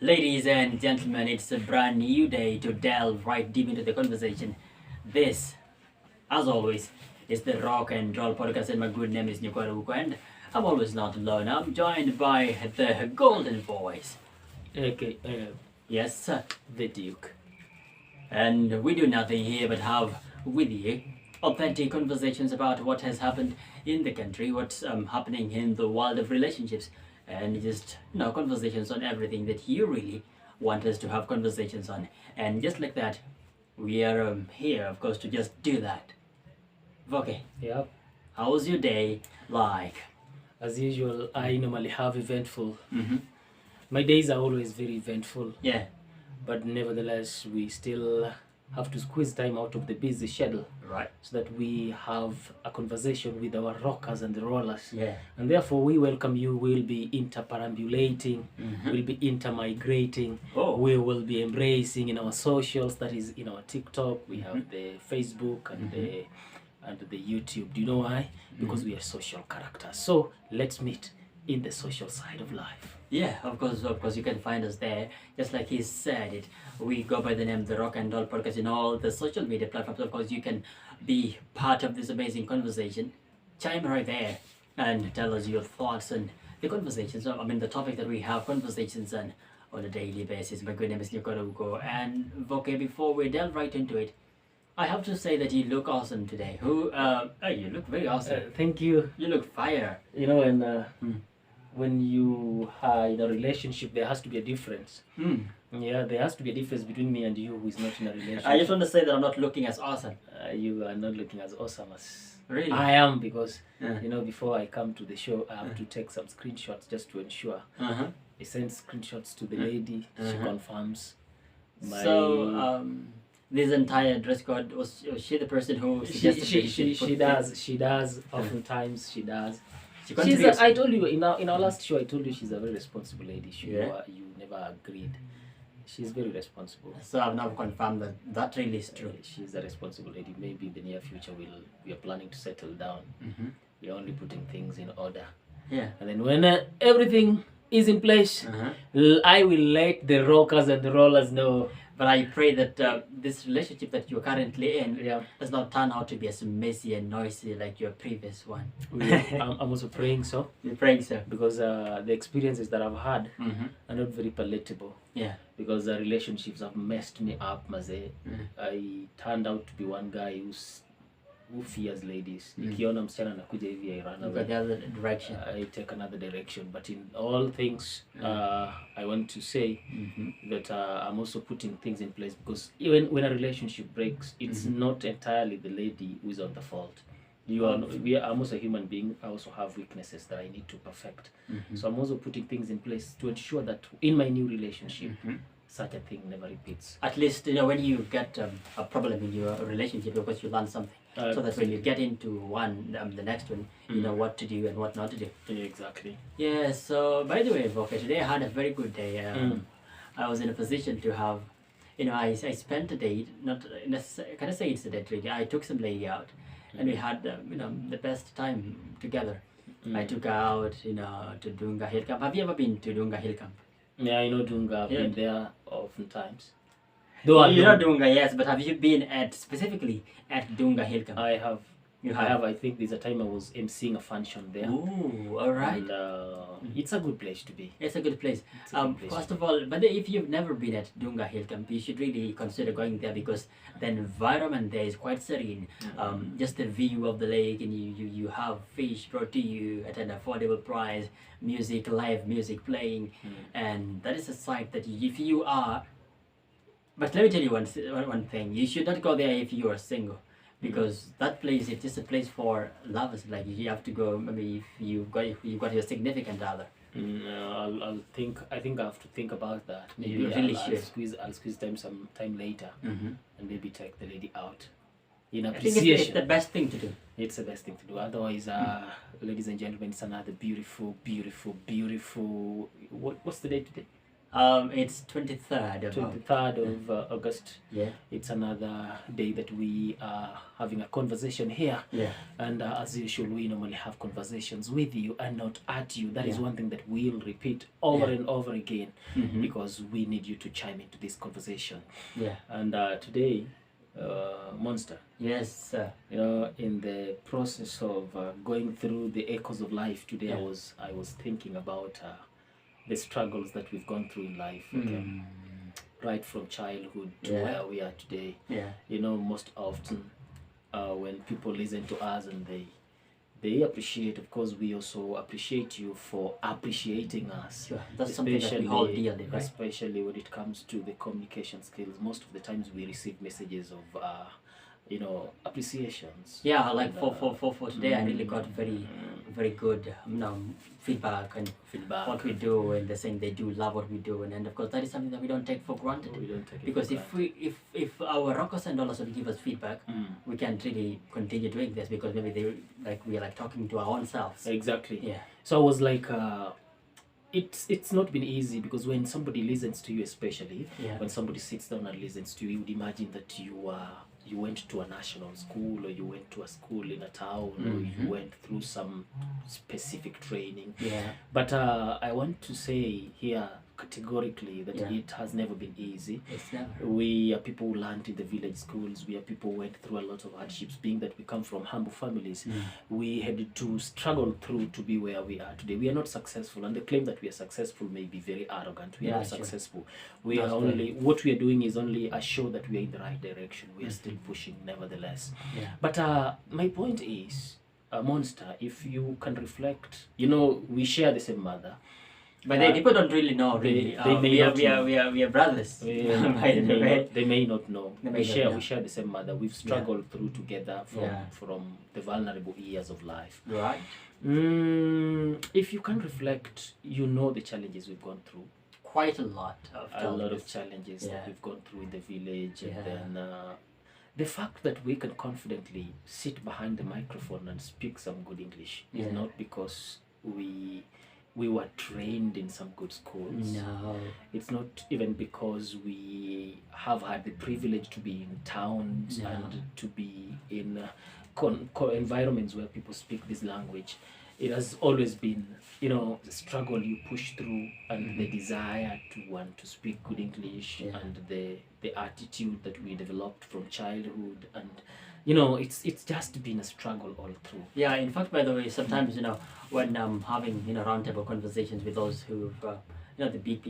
Ladies and gentlemen, it's a brand new day to delve right deep into the conversation. This, as always, is the Rock and Roll Podcast, and my good name is Nyokwaruko, and I'm always not alone. I'm joined by the Golden Voice. Okay, Yes, sir. the Duke. And we do nothing here but have with you authentic conversations about what has happened in the country, what's happening in the world of relationships, and just conversations on everything that you really want us to have conversations on. And just like that, we are here, of course, to just do that. Okay, Yep. how was your day like? As usual, I normally have eventful. Mm-hmm. My days are always very eventful, Yeah, but nevertheless, we still have to squeeze time out of the busy schedule right. so that we have a conversation with our rockers and the rollers. Yeah. And therefore, we welcome you. We'll be interperambulating, Mm-hmm. we'll be intermigrating, Oh. we will be embracing in our socials, that is in our TikTok, we have the Facebook and the YouTube. Do you know why? Because we are social characters. So let's meet in the social side of life. Yeah, of course, you can find us there. Just like he said it, we go by the name The Rock and Roll Podcast in all the social media platforms. Of course, you can be part of this amazing conversation. Chime right there and tell us your thoughts and the conversations. The topic that we have conversations on a daily basis. My good name is Nyokwaruko. And okay, before we delve right into it, I have to say that you look awesome today. You look very awesome. Thank you. You look fire. You know, and when you are in a relationship, there has to be a difference. Yeah, there has to be a difference between me and you who is not in a relationship. I just want to say that I'm not looking as awesome. You are not looking as awesome as Really? I am, because Yeah. before I come to the show, I have to take some screenshots just to ensure. Uh-huh. I send screenshots to the lady. She confirms. So, this entire dress code, was she the person who suggested that you should put She does. Oftentimes she does. She She's contributes. I told you in our last show. I told you she's a very responsible lady. Yeah. You never agreed. She's very responsible. So I've now confirmed that that really is true. She's a responsible lady. Maybe in the near future we are planning to settle down. Mm-hmm. We're only putting things in order. Yeah. And then when everything is in place, Uh-huh. I will let the rockers and the rollers know. But I pray that this relationship that you're currently in Yeah. does not turn out to be as messy and noisy like your previous one. I'm also praying so, You're praying, sir. because the experiences that I've had Mm-hmm. are not very palatable. Yeah. Because the relationships have messed me up, Maze. I turned out to be one guy who fears ladies. Nikiona msichana anakuja hivi, I run You've away. got the other direction. I take another direction. But in all things, I want to say that I'm also putting things in place, because even when a relationship breaks, it's not entirely the lady who is on the fault. I'm also a human being. I also have weaknesses that I need to perfect. So I'm also putting things in place to ensure that in my new relationship, such a thing never repeats. At least, when you get a problem in your relationship, of course you learn something. So that when you get into the next one, you know what to do and what not to do. Yeah, exactly. Yeah, so by the way, Voka, today I had a very good day. I was in a position to have, I spent a day, not necessarily, can I say it's a date really? I took some lady out and we had, the best time together. I took her out, to Dunga Hill Camp. Have you ever been to Dunga Hill Camp? Yeah, I know Dunga. I've Yeah. been there oftentimes. Though I You know Dunga, yes, but have you been specifically at Dunga Hill Camp? I have. You I have. I think there's a time I was emceeing a function there. Ooh, all right. And, it's a good place to be. It's a good place. It's a good place First to of all, but if you've never been at Dunga Hill Camp, you should really consider going there, because the environment there is quite serene. Just the view of the lake, and you have fish brought to you at an affordable price, live music playing, and that is a sight that if you are. But let me tell you one thing: you should not go there if you are single. Because that place is just a place for lovers. Like you have to go. Maybe if you've got your significant other. I'll think. I think I have to think about that. Maybe You really I'll should. I'll squeeze some time later, and maybe take the lady out in I think it's appreciation. the best thing to do. It's the best thing to do. Otherwise, ladies and gentlemen, it's another beautiful. What's the day today? It's 23rd of 23rd of August. yeah. It's another day that we are having a conversation here. Yeah. And as usual, we normally have conversations with you and not at you. That is Yeah. one thing that we'll repeat over Yeah. and over again, Mhm. because we need you to chime into this conversation. Yeah. And today, Monster, Yes, sir. you know, in the process of going through the echoes of life today, Yeah. I was thinking about the struggles that we've gone through in life, okay? Right from childhood to Yeah. where we are today. Yeah. You know, most often when people listen to us and they appreciate, of course, we also appreciate you for appreciating us. Sure. That's something that we all deal with, right? Especially when it comes to the communication skills. Most of the times we receive messages of you know, appreciations. Yeah, like And, for today, I really got very good feedback and feedback. what we do, and they're saying they do love what we do, and of course that is something that we don't take for granted. We don't take it Because for if granted. if our rockers and dollars would give us feedback, Mm. we can't really continue doing this, because maybe we are like talking to our own selves. Exactly. Yeah. So I was like, it's not been easy, because when somebody listens to you, especially Yeah. when somebody sits down and listens to you, you would imagine that you went to a national school, or you went to a school in a town, or you went through some specific training. Yeah. But I want to say here categorically that Yeah. it has never been easy. It's never. We are people who learned in the village schools. We are people who went through a lot of hardships, being that we come from humble families. We had to struggle through to be where we are today. We are not successful, and the claim that we are successful may be very arrogant. We are Yeah, not sure. successful. We That's are only, what we are doing is only a show that we are in the right direction. We are still pushing, nevertheless. Yeah. But my point is, Monster, if you can reflect, you know, we share the same mother. But people don't really know. Really, they may not know. we are brothers. By the way. They may not know. They may We not share know. we share the same mother. We've struggled through together Yeah. from the vulnerable years of life. Right. If you can reflect, you know the challenges we've gone through. Quite a lot of A lot of challenges. challenges Yeah. that we've gone through in the village, Yeah. and then the fact that we can confidently sit behind the microphone and speak some good English Yeah. is not because we were trained in some good schools. No. It's not even because we have had the privilege to be in towns No. and to be in environments where people speak this language. It has always been, you know, the struggle you push through, and the desire to want to speak good English, Yeah. and the attitude that we developed from childhood, and you know, it's just been a struggle all through. Yeah, in fact, by the way, sometimes, when having, roundtable conversations with those who've, the big people